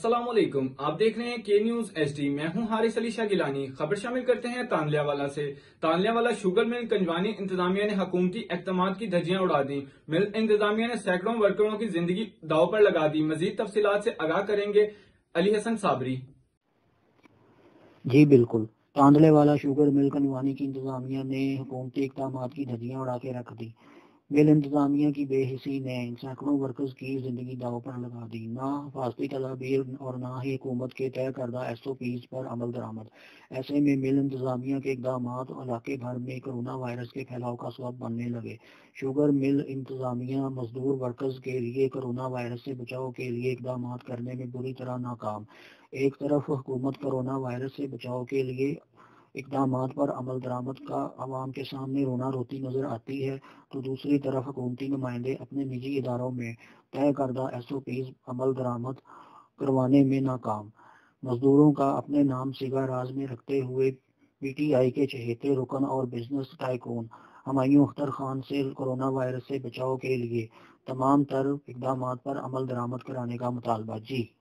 अस्सलाम वालेकुम। आप देख रहे हैं के न्यूज HD। मैं हूं हारिस अली शाह गिलानी। खबर शामिल करते हैं तांदलियावाला से। तांदलियावाला शुगर मिल कंजवानी इंतजामिया ने हुकूमती इकदामात की धज्जियां उड़ा दी। मिल इंतजामिया ने सैकड़ों वर्करों की जिंदगी दांव पर लगा दी। मजीद तफसीलात से आगाह करेंगे अली हसन साबरी। जी बिल्कुल। तांदलेवाला शुगर मिल कंजवानी की इंतजामिया ने हुकूमती इकदामात की धज्जियां उड़ा के रख दी। मिल इंतजामिया की बेहिसी ने सैकड़ों वर्कर्स की जिंदगी दांव पर लगा दी। ना हिफाजती तदाबीर और ना ही हुकूमत के तय करदा SOPs पर अमल दरामद। ऐसे में मिल इंतजामिया के इकदामात इलाके भर में कोरोना वायरस के फैलाव का सबब बनने लगे। शुगर मिल इंतजामिया मजदूर वर्कर्स के लिए कोरोना वायरस से बचाव के लिए इकदामात करने में बुरी तरह नाकाम। एक तरफ हुकूमत कोरोना वायरस से बचाव के लिए इकदामात पर अमल दरामद का आवाम के सामने रोना रोती नजर आती है, तो दूसरी तरफ हुकूमती नुमाइंदे अपने निजी इदारों में तय करदा SOPs अमल दरामद करवाने में नाकाम। मजदूरों का अपने नाम सिगा राज में रखते हुए PTI के चहेते रुकन और बिजनेस टाइकून हुमायूं अख्तर खान से कोरोना वायरस से बचाव के लिए तमाम तर इकदामात पर अमल दरामद कराने का मुतालबा। जी।